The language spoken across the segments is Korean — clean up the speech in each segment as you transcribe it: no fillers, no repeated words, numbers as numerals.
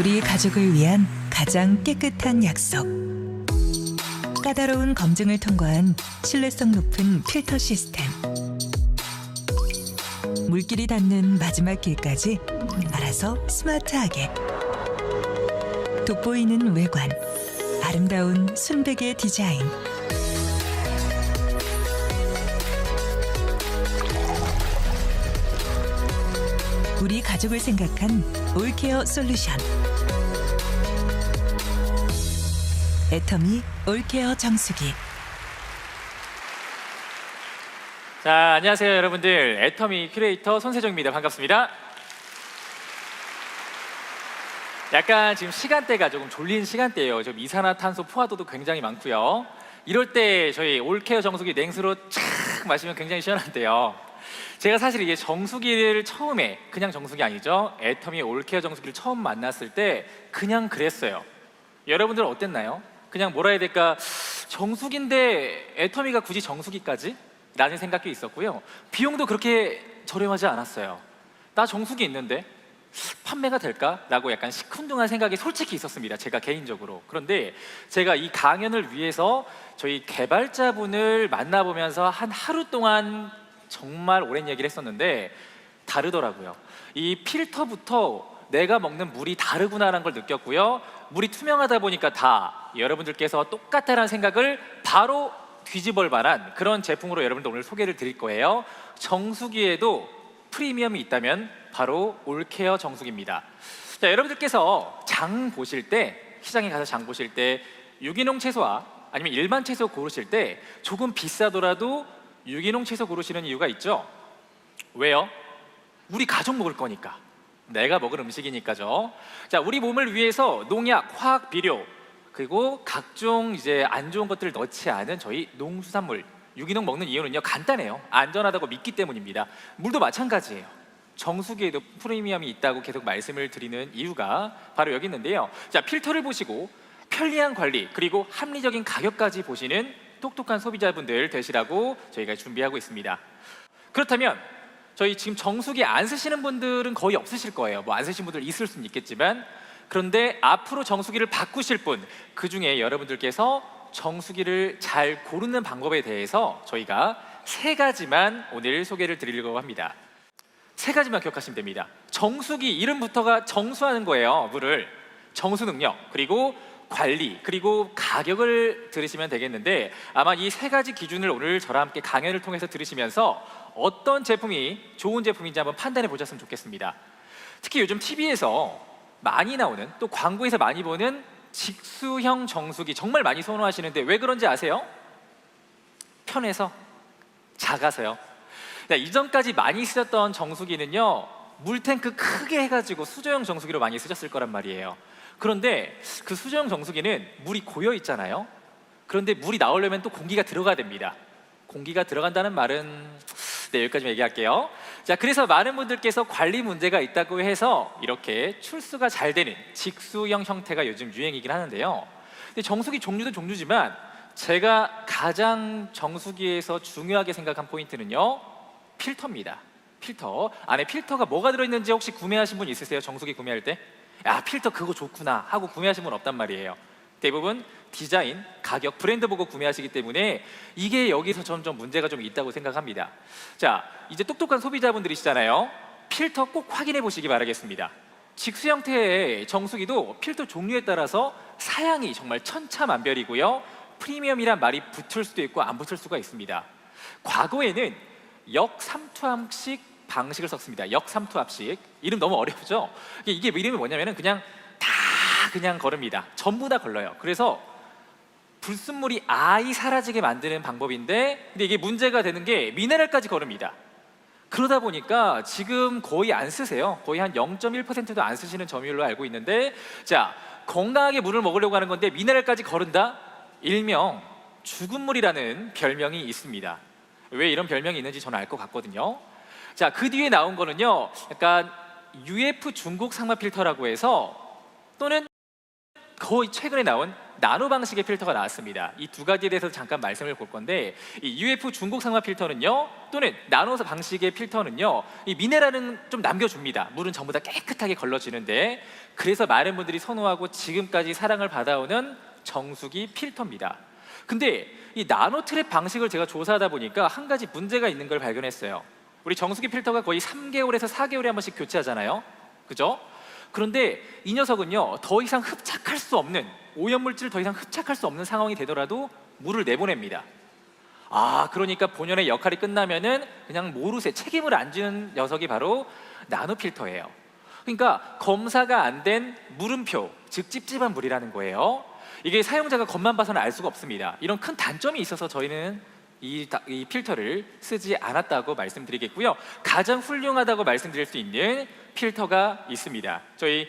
우리 가족을 위한 가장 깨끗한 약속. 까다로운 검증을 통과한 신뢰성 높은 필터 시스템. 물길이 닿는 마지막 길까지 알아서 스마트하게. 돋보이는 외관, 아름다운 순백의 디자인. 우리 가족을 생각한 올케어 솔루션. 애터미 올케어 정수기. 자, 안녕하세요 여러분들. 애터미 큐레이터 손세정입니다. 반갑습니다. 약간 지금 시간대가 조금 졸린 시간대예요. 좀 이산화탄소 포화도도 굉장히 많고요. 이럴 때 저희 올케어 정수기 냉수로 착 마시면 굉장히 시원한데요. 제가 사실 이게 정수기를 처음에, 그냥 정수기 아니죠, 애터미 올케어 정수기를 처음 만났을 때 그냥 그랬어요. 여러분들은 어땠나요? 그냥 뭐라 해야 될까, 정수기인데 애터미가 굳이 정수기까지? 라는 생각이 있었고요. 비용도 그렇게 저렴하지 않았어요. 나 정수기 있는데 판매가 될까? 라고 약간 시큰둥한 생각이 솔직히 있었습니다, 제가 개인적으로. 그런데 제가 이 강연을 위해서 저희 개발자분을 만나보면서 한 하루 동안 정말 오랜 얘기를 했었는데 다르더라고요. 이 필터부터 내가 먹는 물이 다르구나라는 걸 느꼈고요. 물이 투명하다 보니까 다 여러분들께서 똑같다라는 생각을 바로 뒤집을 만한 그런 제품으로 여러분들 오늘 소개를 드릴 거예요. 정수기에도 프리미엄이 있다면 바로 올케어 정수기입니다. 자, 여러분들께서 장 보실 때, 시장에 가서 장 보실 때 유기농 채소와 아니면 일반 채소 고르실 때 조금 비싸더라도 유기농 채소 고르시는 이유가 있죠. 왜요? 우리 가족 먹을 거니까, 내가 먹을 음식이니까죠. 자, 우리 몸을 위해서 농약, 화학 비료, 그리고 각종 이제 안 좋은 것들을 넣지 않은 저희 농수산물, 유기농 먹는 이유는요, 간단해요. 안전하다고 믿기 때문입니다. 물도 마찬가지예요. 정수기에도 프리미엄이 있다고 계속 말씀을 드리는 이유가 바로 여기 있는데요. 자, 필터를 보시고 편리한 관리, 그리고 합리적인 가격까지 보시는 똑똑한 소비자분들 되시라고 저희가 준비하고 있습니다. 그렇다면 저희 지금 정수기 안 쓰시는 분들은 거의 없으실 거예요. 뭐 안 쓰신 분들 있을 수는 있겠지만, 그런데 앞으로 정수기를 바꾸실 분, 그 중에 여러분들께서 정수기를 잘 고르는 방법에 대해서 저희가 3가지만 오늘 소개를 드리려고 합니다. 3가지만 기억하시면 됩니다. 정수기 이름부터가 정수하는 거예요. 물을. 정수 능력, 그리고 관리, 그리고 가격을 들으시면 되겠는데, 아마 이 3가지 기준을 오늘 저랑 함께 강연을 통해서 들으시면서 어떤 제품이 좋은 제품인지 한번 판단해 보셨으면 좋겠습니다. 특히 요즘 TV에서 많이 나오는, 또 광고에서 많이 보는 직수형 정수기 정말 많이 선호하시는데 왜 그런지 아세요? 편해서, 작아서요. 이전까지 많이 쓰셨던 정수기는요, 물탱크 크게 해가지고 수조형 정수기로 많이 쓰셨을 거란 말이에요. 그런데 그 수조형 정수기는 물이 고여 있잖아요. 그런데 물이 나오려면 또 공기가 들어가야 됩니다. 공기가 들어간다는 말은 여기까지만 얘기할게요. 자, 그래서 많은 분들께서 관리 문제가 있다고 해서 이렇게 출수가 잘 되는 직수형 형태가 요즘 유행이긴 하는데요. 근데 정수기 종류도 종류지만 제가 가장 정수기에서 중요하게 생각한 포인트는요, 필터입니다. 필터. 안에 필터가 뭐가 들어있는지 혹시 구매하신 분 있으세요? 정수기 구매할 때? 야, 필터 그거 좋구나 하고 구매하신 분 없단 말이에요. 대부분 디자인, 가격, 브랜드 보고 구매하시기 때문에 이게 여기서 점점 문제가 좀 있다고 생각합니다. 자, 이제 똑똑한 소비자분들이시잖아요. 필터 꼭 확인해 보시기 바라겠습니다. 직수 형태의 정수기도 필터 종류에 따라서 사양이 정말 천차만별이고요. 프리미엄이란 말이 붙을 수도 있고 안 붙을 수가 있습니다. 과거에는 역삼투압식 방식을 썼습니다. 역삼투압식. 이름 너무 어렵죠? 이게 이름이 뭐냐면은 그냥 다 그냥 걸읍니다. 전부 다 걸러요. 그래서 불순물이 아예 사라지게 만드는 방법인데, 근데 이게 문제가 되는 게 미네랄까지 걸읍니다. 그러다 보니까 지금 거의 안 쓰세요. 거의 한 0.1%도 안 쓰시는 점유율로 알고 있는데, 자, 건강하게 물을 먹으려고 하는 건데 미네랄까지 거른다? 일명 죽은 물이라는 별명이 있습니다. 왜 이런 별명이 있는지 저는 알 것 같거든요. 자, 그 뒤에 나온 거는요, 약간 UF 중국 상마 필터라고 해서, 또는 거의 최근에 나온 나노 방식의 필터가 나왔습니다. 이 두 가지에 대해서 잠깐 말씀을 볼 건데, 이 UF 중곡상화 필터는요, 또는 나노 방식의 필터는요, 이 미네랄은 좀 남겨줍니다. 물은 전부 다 깨끗하게 걸러지는데, 그래서 많은 분들이 선호하고 지금까지 사랑을 받아오는 정수기 필터입니다. 근데 이 나노 트랩 방식을 제가 조사하다 보니까 한 가지 문제가 있는 걸 발견했어요. 우리 정수기 필터가 거의 3개월에서 4개월에 한 번씩 교체하잖아요, 그죠? 그런데 이 녀석은요, 더 이상 흡착할 수 없는, 오염물질을 더 이상 흡착할 수 없는 상황이 되더라도 물을 내보냅니다. 그러니까 본연의 역할이 끝나면은 그냥 모르쇠, 책임을 안 지는 녀석이 바로 나노 필터예요. 그러니까 검사가 안 된 물음표, 즉 찝찝한 물이라는 거예요. 이게 사용자가 겉만 봐서는 알 수가 없습니다. 이런 큰 단점이 있어서 저희는 이 필터를 쓰지 않았다고 말씀드리겠고요. 가장 훌륭하다고 말씀드릴 수 있는 필터가 있습니다. 저희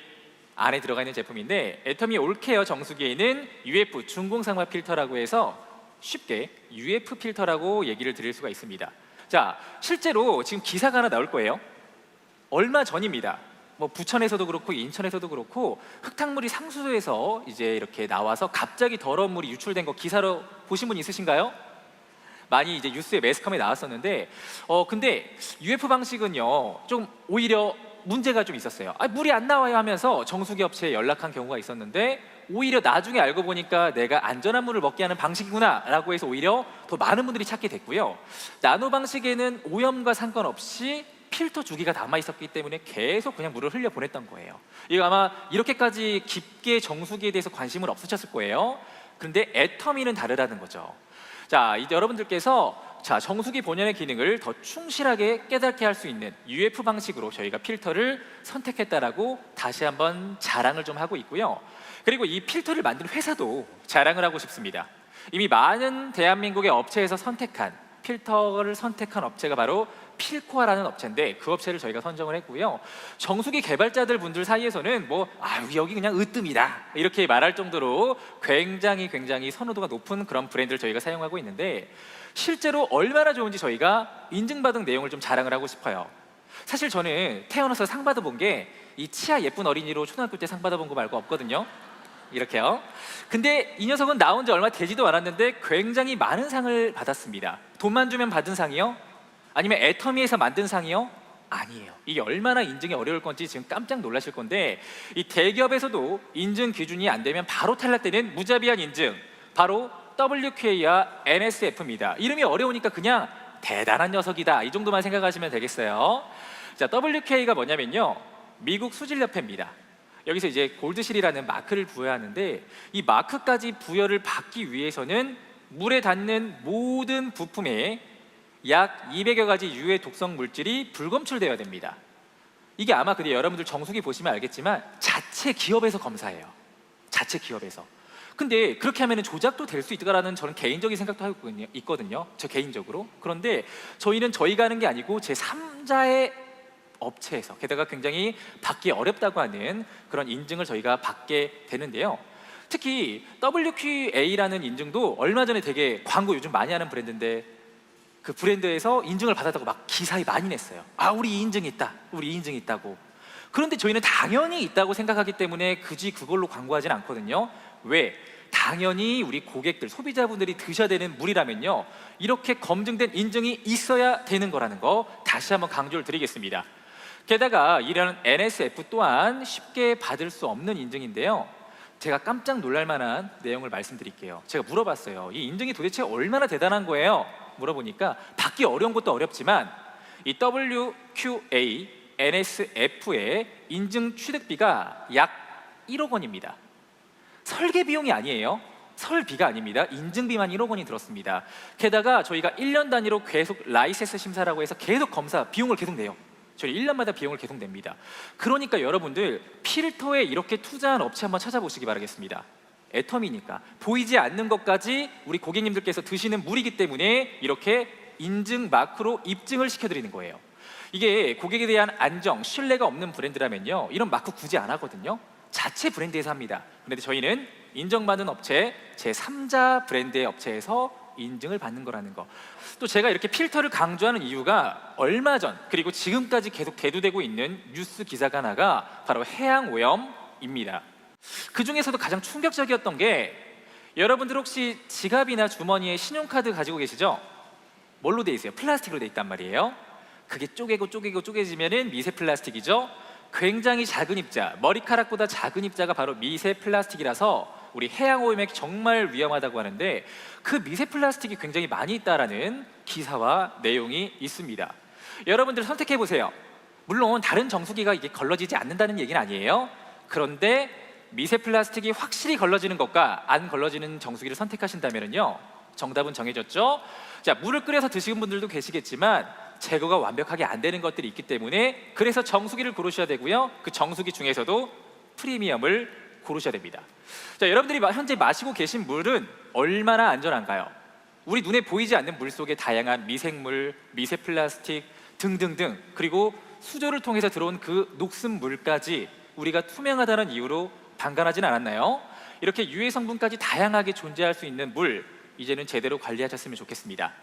안에 들어가 있는 제품인데, 애터미 올케어 정수기에는 UF 중공상화 필터라고 해서 쉽게 UF 필터라고 얘기를 드릴 수가 있습니다. 자, 실제로 지금 기사가 하나 나올 거예요. 얼마 전입니다. 뭐 부천에서도 그렇고 인천에서도 그렇고 흙탕물이 상수도에서 이제 이렇게 나와서 갑자기 더러운 물이 유출된 거 기사로 보신 분 있으신가요? 많이 이제 뉴스에 매스컴에 나왔었는데, 근데 UF 방식은요, 좀 오히려 문제가 좀 있었어요. 물이 안 나와요 하면서 정수기 업체에 연락한 경우가 있었는데, 오히려 나중에 알고 보니까 내가 안전한 물을 먹게 하는 방식이구나 라고 해서 오히려 더 많은 분들이 찾게 됐고요. 나노 방식에는 오염과 상관없이 필터 주기가 남아 있었기 때문에 계속 그냥 물을 흘려 보냈던 거예요. 이거 아마 이렇게까지 깊게 정수기에 대해서 관심은 없으셨을 거예요. 그런데 애터미는 다르다는 거죠. 자, 이제 여러분들께서 정수기 본연의 기능을 더 충실하게 깨닫게 할 수 있는 UF 방식으로 저희가 필터를 선택했다라고 다시 한번 자랑을 좀 하고 있고요. 그리고 이 필터를 만든 회사도 자랑을 하고 싶습니다. 이미 많은 대한민국의 업체에서 필터를 선택한 업체가 바로 필코아라는 업체인데, 그 업체를 저희가 선정을 했고요. 정수기 개발자들 분들 사이에서는 여기 그냥 으뜸이다 이렇게 말할 정도로 굉장히 선호도가 높은 그런 브랜드를 저희가 사용하고 있는데, 실제로 얼마나 좋은지 저희가 인증받은 내용을 좀 자랑을 하고 싶어요. 사실 저는 태어나서 상 받아본 게 이 치아 예쁜 어린이로 초등학교 때 상 받아본 거 말고 없거든요. 이렇게요. 근데 이 녀석은 나온 지 얼마 되지도 않았는데 굉장히 많은 상을 받았습니다. 돈만 주면 받은 상이요? 아니면 애터미에서 만든 상이요? 아니에요. 이게 얼마나 인증이 어려울 건지 지금 깜짝 놀라실 건데, 이 대기업에서도 인증 기준이 안 되면 바로 탈락되는 무자비한 인증, 바로 WQA와 NSF입니다. 이름이 어려우니까 그냥 대단한 녀석이다 이 정도만 생각하시면 되겠어요. 자, WQA가 뭐냐면요, 미국 수질협회입니다. 여기서 이제 골드실이라는 마크를 부여하는데, 이 마크까지 부여를 받기 위해서는 물에 닿는 모든 부품에 약 200여 가지 유해 독성 물질이 불검출되어야 됩니다. 이게 아마 근데 여러분들 정수기 보시면 알겠지만 자체 기업에서 검사해요. 자체 기업에서. 근데 그렇게 하면 조작도 될 수 있다라는 저는 개인적인 생각도 하고 있거든요. 저 개인적으로. 그런데 저희는 저희가 하는 게 아니고 제3자의 업체에서, 게다가 굉장히 받기 어렵다고 하는 그런 인증을 저희가 받게 되는데요. 특히 WQA라는 인증도 얼마 전에 되게 광고 요즘 많이 하는 브랜드인데, 그 브랜드에서 인증을 받았다고 막 기사에 많이 냈어요. 우리 이 인증이 있다, 우리 이 인증이 있다고. 그런데 저희는 당연히 있다고 생각하기 때문에 굳이 그걸로 광고하진 않거든요. 왜? 당연히 우리 고객들, 소비자분들이 드셔야 되는 물이라면요, 이렇게 검증된 인증이 있어야 되는 거라는 거 다시 한번 강조를 드리겠습니다. 게다가 이런 NSF 또한 쉽게 받을 수 없는 인증인데요. 제가 깜짝 놀랄 만한 내용을 말씀드릴게요. 제가 물어봤어요. 이 인증이 도대체 얼마나 대단한 거예요? 물어보니까 받기 어려운 것도 어렵지만 이 WQA, NSF의 인증 취득비가 약 1억 원입니다. 설계 비용이 아니에요. 설비가 아닙니다. 인증비만 1억 원이 들었습니다. 게다가 저희가 1년 단위로 계속 라이센스 심사라고 해서 계속 검사 비용을 계속 내요. 저희 1년마다 비용을 계속 냅니다. 그러니까 여러분들 필터에 이렇게 투자한 업체 한번 찾아보시기 바라겠습니다. 애터미니까 보이지 않는 것까지 우리 고객님들께서 드시는 물이기 때문에 이렇게 인증 마크로 입증을 시켜드리는 거예요. 이게 고객에 대한 안정, 신뢰가 없는 브랜드라면요, 이런 마크 굳이 안 하거든요. 자체 브랜드에서 합니다. 그런데 저희는 인정받은 업체, 제3자 브랜드의 업체에서 인증을 받는 거라는 거. 또 제가 이렇게 필터를 강조하는 이유가 얼마 전, 그리고 지금까지 계속 대두되고 있는 뉴스 기사가 하나가 바로 해양 오염입니다. 그 중에서도 가장 충격적이었던 게 여러분들 혹시 지갑이나 주머니에 신용카드 가지고 계시죠? 뭘로 돼 있어요? 플라스틱으로 돼 있단 말이에요. 그게 쪼개고 쪼개지면은 미세 플라스틱이죠. 굉장히 작은 입자, 머리카락보다 작은 입자가 바로 미세 플라스틱이라서 우리 해양 오염에 정말 위험하다고 하는데, 그 미세 플라스틱이 굉장히 많이 있다라는 기사와 내용이 있습니다. 여러분들 선택해 보세요. 물론 다른 정수기가 이게 걸러지지 않는다는 얘기는 아니에요. 그런데 미세 플라스틱이 확실히 걸러지는 것과 안 걸러지는 정수기를 선택하신다면요, 정답은 정해졌죠. 자, 물을 끓여서 드시는 분들도 계시겠지만 제거가 완벽하게 안 되는 것들이 있기 때문에, 그래서 정수기를 고르셔야 되고요. 그 정수기 중에서도 프리미엄을 고르셔야 됩니다. 자, 여러분들이 현재 마시고 계신 물은 얼마나 안전한가요? 우리 눈에 보이지 않는 물 속에 다양한 미생물, 미세 플라스틱 등등등, 그리고 수조를 통해서 들어온 그 녹슨 물까지 우리가 투명하다는 이유로 방관하진 않았나요? 이렇게 유해 성분까지 다양하게 존재할 수 있는 물, 이제는 제대로 관리하셨으면 좋겠습니다.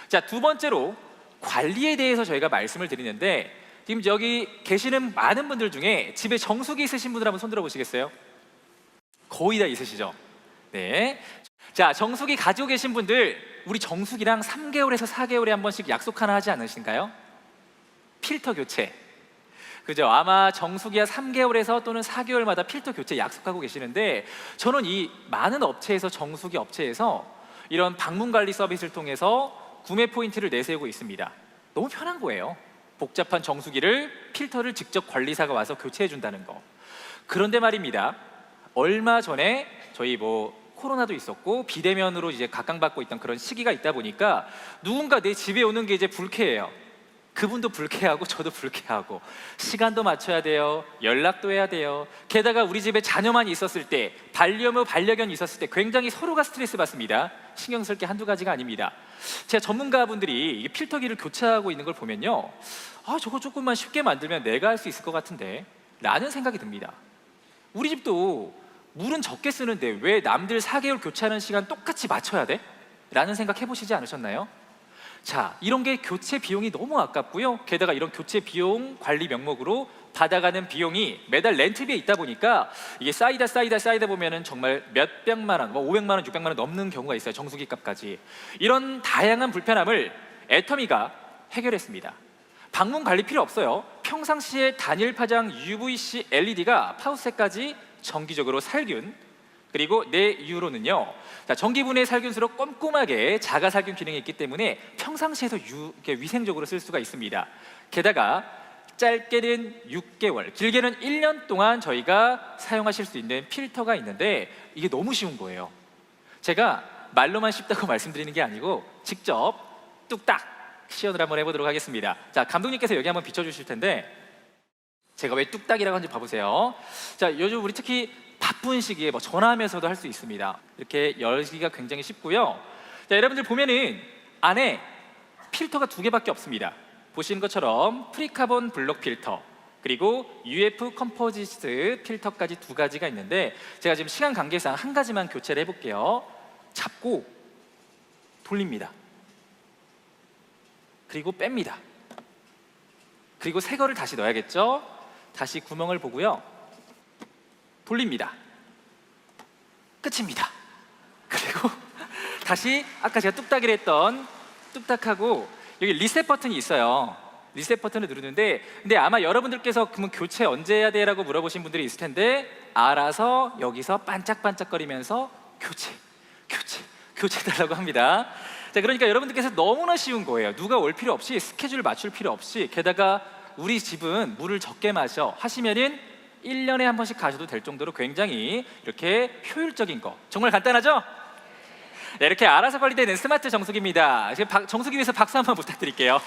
자, 두 번째로 관리에 대해서 저희가 말씀을 드리는데, 지금 여기 계시는 많은 분들 중에 집에 정수기 있으신 분들 한번 손 들어 보시겠어요? 거의 다 있으시죠? 네. 자, 정수기 가지고 계신 분들, 우리 정수기랑 3개월에서 4개월에 한 번씩 약속 하나 하지 않으신가요? 필터 교체. 그죠? 아마 정수기가 3개월에서 또는 4개월마다 필터 교체 약속하고 계시는데, 저는 이 많은 업체에서, 정수기 업체에서 이런 방문 관리 서비스를 통해서 구매 포인트를 내세우고 있습니다. 너무 편한 거예요. 복잡한 정수기를, 필터를 직접 관리사가 와서 교체해 준다는 거. 그런데 말입니다, 얼마 전에 저희 코로나도 있었고 비대면으로 이제 각광받고 있던 그런 시기가 있다 보니까 누군가 내 집에 오는 게 이제 불쾌해요. 그분도 불쾌하고 저도 불쾌하고, 시간도 맞춰야 돼요. 연락도 해야 돼요. 게다가 우리 집에 자녀만 있었을 때, 반려묘, 반려견이 있었을 때 굉장히 서로가 스트레스 받습니다. 신경 쓸 게 한두 가지가 아닙니다. 제가 전문가분들이 이 필터기를 교체하고 있는 걸 보면요, 저거 조금만 쉽게 만들면 내가 할 수 있을 것 같은데 라는 생각이 듭니다. 우리 집도 물은 적게 쓰는데 왜 남들 4개월 교체하는 시간 똑같이 맞춰야 돼? 라는 생각 해보시지 않으셨나요? 자, 이런 게 교체 비용이 너무 아깝고요. 게다가 이런 교체 비용 관리 명목으로 받아가는 비용이 매달 렌트비에 있다 보니까 이게 쌓이다 보면은 정말 몇백만 원, 500만 원, 600만 원 넘는 경우가 있어요. 정수기 값까지. 이런 다양한 불편함을 애터미가 해결했습니다. 방문 관리 필요 없어요. 평상시에 단일 파장 UVC LED가 파우스까지 정기적으로 살균, 그리고 내 이유로는요, 자, 전기분해 살균수로 꼼꼼하게 자가 살균 기능이 있기 때문에 평상시에서 이렇게 위생적으로 쓸 수가 있습니다. 게다가 짧게는 6개월, 길게는 1년 동안 저희가 사용하실 수 있는 필터가 있는데, 이게 너무 쉬운 거예요. 제가 말로만 쉽다고 말씀드리는 게 아니고 직접 뚝딱 시연을 한번 해보도록 하겠습니다. 자, 감독님께서 여기 한번 비춰주실 텐데, 제가 왜 뚝딱이라고 하는지 봐보세요. 자, 요즘 우리 특히 바쁜 시기에 전화하면서도 할 수 있습니다. 이렇게 열기가 굉장히 쉽고요. 자, 여러분들 보면은 안에 필터가 2개밖에 없습니다. 보시는 것처럼 프리카본 블록 필터, 그리고 UF 컴포지트 필터까지 2가지가 있는데, 제가 지금 시간 관계상 한 가지만 교체를 해볼게요. 잡고 돌립니다. 그리고 뺍니다. 그리고 새 거를 다시 넣어야겠죠? 다시 구멍을 보고요, 돌립니다. 끝입니다. 그리고 다시 아까 제가 뚝딱이를 했던 뚝딱하고, 여기 리셋 버튼이 있어요. 리셋 버튼을 누르는데, 근데 아마 여러분들께서 그러면 교체 언제 해야 돼? 라고 물어보신 분들이 있을 텐데, 알아서 여기서 반짝반짝거리면서 교체 달라고 합니다. 자, 그러니까 여러분들께서 너무나 쉬운 거예요. 누가 올 필요 없이, 스케줄 맞출 필요 없이, 게다가 우리 집은 물을 적게 마셔 하시면은 1년에 한 번씩 가셔도 될 정도로 굉장히 이렇게 효율적인 거, 정말 간단하죠? 네, 이렇게 알아서 관리되는 스마트 정수기입니다. 지금 정수기 위해서 박수 한번 부탁드릴게요.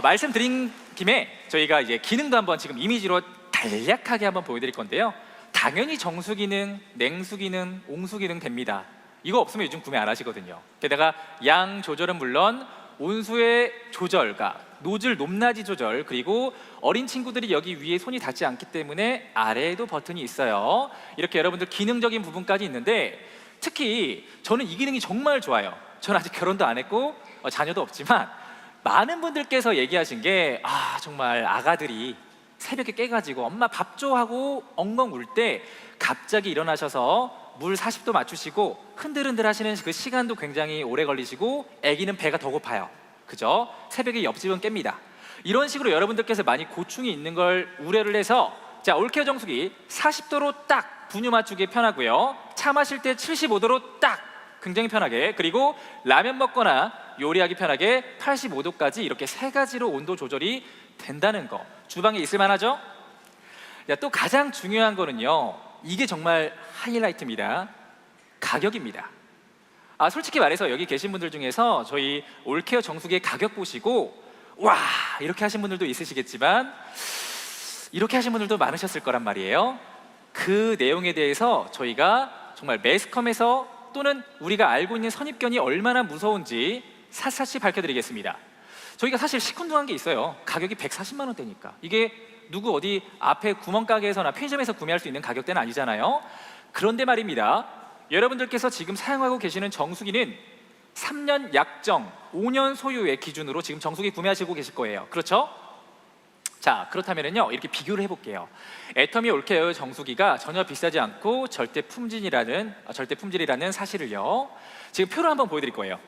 말씀드린 김에 저희가 이제 기능도 한번 지금 이미지로 간략하게 한번 보여드릴 건데요. 당연히 정수기는, 냉수기는, 옹수기는 됩니다. 이거 없으면 요즘 구매 안 하시거든요. 게다가 양 조절은 물론 온수의 조절과 노즐 높낮이 조절, 그리고 어린 친구들이 여기 위에 손이 닿지 않기 때문에 아래에도 버튼이 있어요. 이렇게 여러분들 기능적인 부분까지 있는데, 특히 저는 이 기능이 정말 좋아요. 저는 아직 결혼도 안 했고 자녀도 없지만 많은 분들께서 얘기하신 게, 정말 아가들이 새벽에 깨가지고 엄마 밥 줘 하고 엉엉 울 때 갑자기 일어나셔서 물 40도 맞추시고 흔들흔들 하시는 그 시간도 굉장히 오래 걸리시고 아기는 배가 더 고파요. 그죠? 새벽에 옆집은 깹니다. 이런 식으로 여러분들께서 많이 고충이 있는 걸 우려를 해서 자, 올케어 정수기 40도로 딱 분유 맞추기 편하고요. 차 마실 때 75도로 딱 굉장히 편하게, 그리고 라면 먹거나 요리하기 편하게 85도까지 이렇게 세 가지로 온도 조절이 된다는 거 주방에 있을 만하죠? 자, 또 가장 중요한 거는요, 이게 정말 하이라이트입니다. 가격입니다. 솔직히 말해서 여기 계신 분들 중에서 저희 올케어 정수기의 가격 보시고 와 이렇게 하신 분들도 있으시겠지만 이렇게 하신 분들도 많으셨을 거란 말이에요. 그 내용에 대해서 저희가 정말 매스컴에서 또는 우리가 알고 있는 선입견이 얼마나 무서운지 샅샅이 밝혀드리겠습니다. 저희가 사실 시큰둥한 게 있어요. 가격이 140만 원대니까 이게 누구 어디 앞에 구멍가게에서나 편의점에서 구매할 수 있는 가격대는 아니잖아요. 그런데 말입니다, 여러분들께서 지금 사용하고 계시는 정수기는 3년 약정, 5년 소유의 기준으로 지금 정수기 구매하시고 계실 거예요. 그렇죠? 자, 그렇다면요 이렇게 비교를 해볼게요. 애터미 올케어 정수기가 전혀 비싸지 않고 절대 품질이라는 사실을요 지금 표로 한번 보여드릴 거예요.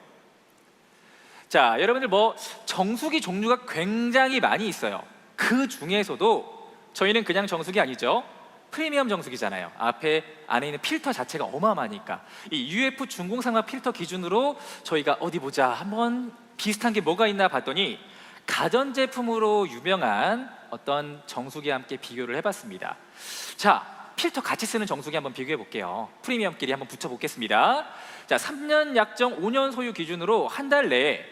자, 여러분들 뭐 정수기 종류가 굉장히 많이 있어요. 그 중에서도 저희는 그냥 정수기 아니죠. 프리미엄 정수기잖아요. 안에 있는 필터 자체가 어마어마하니까 이 UF 중공상마 필터 기준으로 저희가 어디 보자 한번 비슷한 게 뭐가 있나 봤더니 가전제품으로 유명한 어떤 정수기와 함께 비교를 해봤습니다. 자, 필터 같이 쓰는 정수기 한번 비교해 볼게요. 프리미엄끼리 한번 붙여보겠습니다. 자, 3년 약정 5년 소유 기준으로 한 달 내에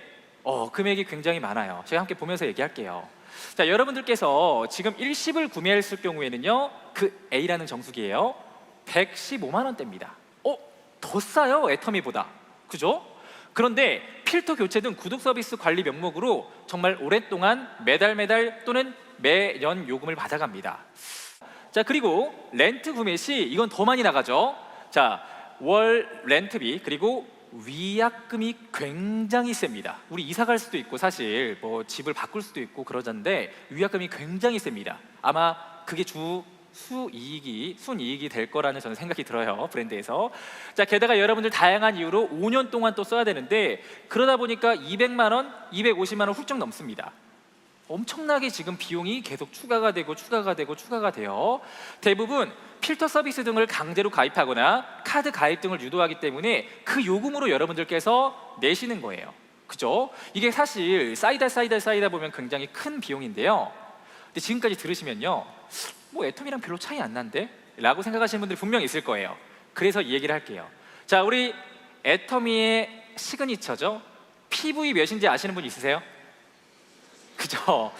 금액이 굉장히 많아요. 제가 함께 보면서 얘기할게요. 자, 여러분들께서 지금 일식을 구매했을 경우에는요 그 A라는 정수기예요 115만 원대입니다. 더 싸요 애터미보다. 그죠? 그런데 필터 교체 등 구독 서비스 관리 명목으로 정말 오랫동안 매달 또는 매년 요금을 받아갑니다. 자, 그리고 렌트 구매 시 이건 더 많이 나가죠. 자, 월 렌트비 그리고 위약금이 굉장히 셉니다. 우리 이사 갈 수도 있고 사실 뭐 집을 바꿀 수도 있고 그러던데 위약금이 굉장히 셉니다. 아마 그게 순이익이 될 거라는 저는 생각이 들어요, 브랜드에서. 자, 게다가 여러분들 다양한 이유로 5년 동안 또 써야 되는데 그러다 보니까 200만 원, 250만 원 훌쩍 넘습니다. 엄청나게 지금 비용이 계속 추가가 돼요. 대부분 필터 서비스 등을 강제로 가입하거나 카드 가입 등을 유도하기 때문에 그 요금으로 여러분들께서 내시는 거예요. 그죠? 이게 사실 쌓이다 보면 굉장히 큰 비용인데요. 근데 지금까지 들으시면요 뭐 애터미랑 별로 차이 안 난데? 라고 생각하시는 분들이 분명히 있을 거예요. 그래서 이 얘기를 할게요. 자, 우리 애터미의 시그니처죠. PV 몇인지 아시는 분 있으세요? 그죠?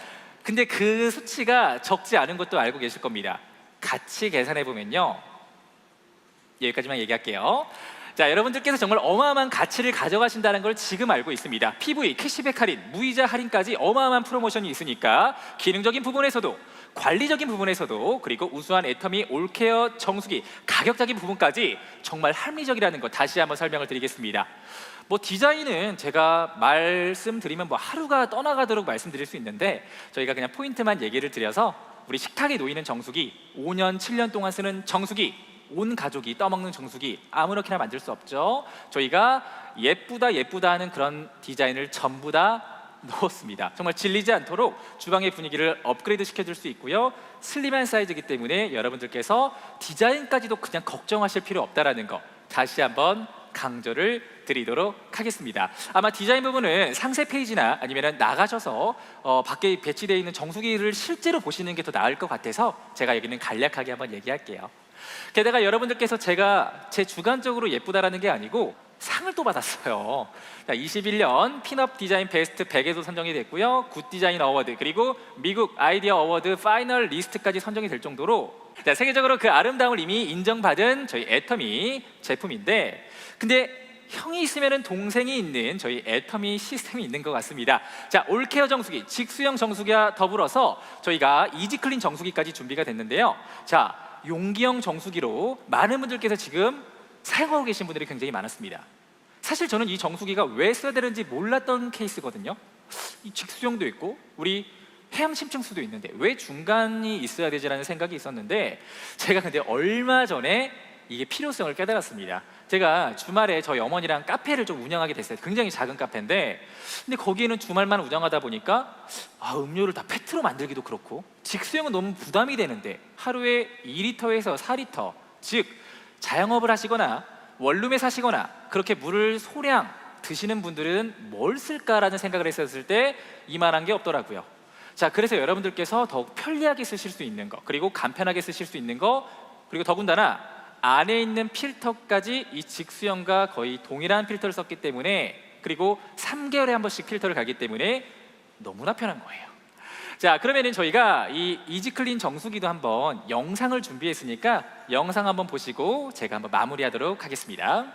근데 그 수치가 적지 않은 것도 알고 계실 겁니다. 같이 계산해 보면요 여기까지만 얘기할게요. 자, 여러분들께서 정말 어마어마한 가치를 가져가신다는 걸 지금 알고 있습니다. PV, 캐시백 할인, 무이자 할인까지 어마어마한 프로모션이 있으니까 기능적인 부분에서도 관리적인 부분에서도 그리고 우수한 애터미 올케어 정수기 가격적인 부분까지 정말 합리적이라는 것 다시 한번 설명을 드리겠습니다. 뭐 디자인은 제가 말씀드리면 뭐 하루가 떠나가도록 말씀드릴 수 있는데 저희가 그냥 포인트만 얘기를 드려서 우리 식탁에 놓이는 정수기 5년, 7년 동안 쓰는 정수기 온 가족이 떠먹는 정수기 아무렇게나 만들 수 없죠. 저희가 예쁘다 하는 그런 디자인을 전부 다 넣었습니다. 정말 질리지 않도록 주방의 분위기를 업그레이드 시켜줄 수 있고요 슬림한 사이즈이기 때문에 여러분들께서 디자인까지도 그냥 걱정하실 필요 없다라는 거 다시 한번 강조를 드리도록 하겠습니다. 아마 디자인 부분은 상세 페이지나 아니면 나가셔서 밖에 배치되어 있는 정수기를 실제로 보시는 게 더 나을 것 같아서 제가 여기는 간략하게 한번 얘기할게요. 게다가 여러분들께서 제가 제 주관적으로 예쁘다라는 게 아니고 상을 또 받았어요. 21년 핀업 디자인 베스트 100에도 선정이 됐고요 굿 디자인 어워드 그리고 미국 아이디어 어워드 파이널 리스트까지 선정이 될 정도로 세계적으로 그 아름다움을 이미 인정받은 저희 애터미 제품인데, 근데 형이 있으면 동생이 있는 저희 애터미 시스템이 있는 것 같습니다. 자, 올케어 정수기, 직수형 정수기와 더불어서 저희가 이지클린 정수기까지 준비가 됐는데요. 자, 용기형 정수기로 많은 분들께서 지금 사용하고 계신 분들이 굉장히 많았습니다. 사실 저는 이 정수기가 왜 써야 되는지 몰랐던 케이스거든요. 이 직수형도 있고 우리 해양 심층수도 있는데 왜 중간이 있어야 되지라는 생각이 있었는데 제가 근데 얼마 전에 이게 필요성을 깨달았습니다. 제가 주말에 저희 어머니랑 카페를 좀 운영하게 됐어요. 굉장히 작은 카페인데 근데 거기에는 주말만 운영하다 보니까 음료를 다 페트로 만들기도 그렇고 직수형은 너무 부담이 되는데 하루에 2리터에서 4리터 즉 자영업을 하시거나 원룸에 사시거나 그렇게 물을 소량 드시는 분들은 뭘 쓸까라는 생각을 했었을 때 이만한 게 없더라고요. 자, 그래서 여러분들께서 더욱 편리하게 쓰실 수 있는 거 그리고 간편하게 쓰실 수 있는 거 그리고 더군다나 안에 있는 필터까지 이 직수형과 거의 동일한 필터를 썼기 때문에 그리고 3개월에 한 번씩 필터를 가기 때문에 너무나 편한 거예요. 자, 그러면은 저희가 이 이지클린 정수기도 한번 영상을 준비했으니까 영상 한번 보시고 제가 한번 마무리하도록 하겠습니다.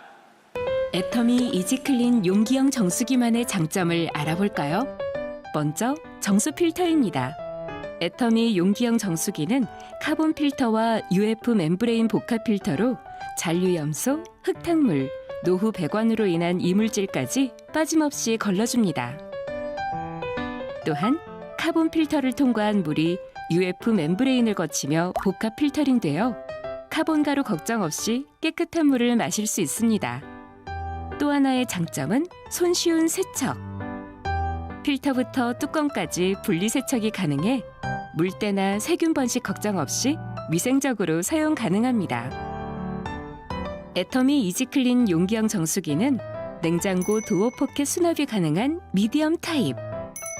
애터미 이지클린 용기형 정수기만의 장점을 알아볼까요? 먼저 정수 필터입니다. 애터미 용기형 정수기는 카본 필터와 UF 멤브레인 복합 필터로 잔류염소, 흙탕물, 노후 배관으로 인한 이물질까지 빠짐없이 걸러줍니다. 또한 카본 필터를 통과한 물이 UF 멤브레인을 거치며 복합 필터링되어 카본 가루 걱정 없이 깨끗한 물을 마실 수 있습니다. 또 하나의 장점은 손쉬운 세척. 필터부터 뚜껑까지 분리 세척이 가능해 물때나 세균 번식 걱정 없이 위생적으로 사용 가능합니다. 애터미 이지클린 용기형 정수기는 냉장고 도어 포켓 수납이 가능한 미디엄 타입,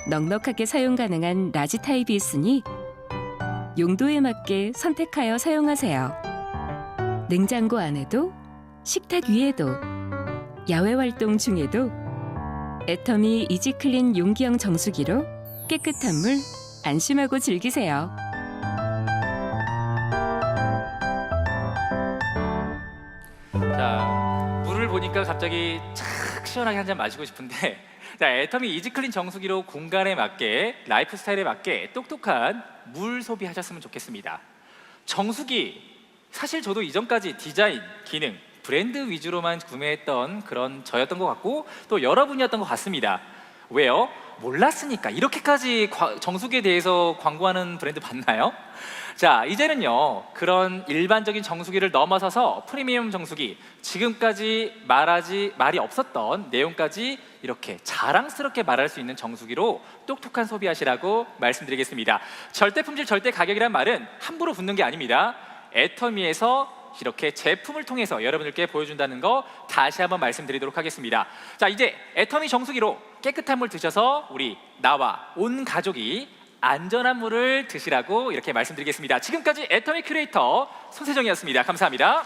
넉넉하게 사용 가능한 라지 타입이 있으니 용도에 맞게 선택하여 사용하세요. 냉장고 안에도, 식탁 위에도, 야외 활동 중에도 애터미 이지클린 용기형 정수기로 깨끗한 물 안심하고 즐기세요. 자, 물을 보니까 갑자기 착 시원하게 한 잔 마시고 싶은데 자, 애터미 이지클린 정수기로 공간에 맞게 라이프 스타일에 맞게 똑똑한 물 소비하셨으면 좋겠습니다. 정수기 사실 저도 이전까지 디자인, 기능, 브랜드 위주로만 구매했던 그런 저였던 것 같고 또 여러분이었던 것 같습니다. 왜요? 몰랐으니까. 이렇게까지 정수기에 대해서 광고하는 브랜드 봤나요? 자, 이제는요 그런 일반적인 정수기를 넘어서서 프리미엄 정수기, 지금까지 말이 없었던 내용까지 이렇게 자랑스럽게 말할 수 있는 정수기로 똑똑한 소비하시라고 말씀드리겠습니다. 절대 품질, 절대 가격이란 말은 함부로 붙는 게 아닙니다. 애터미에서 이렇게 제품을 통해서 여러분들께 보여준다는 거 다시 한번 말씀드리도록 하겠습니다. 자, 이제 애터미 정수기로 깨끗한 물 드셔서 우리 나와 온 가족이 안전한 물을 드시라고 이렇게 말씀드리겠습니다. 지금까지 애터미 큐레이터 손세정이었습니다. 감사합니다.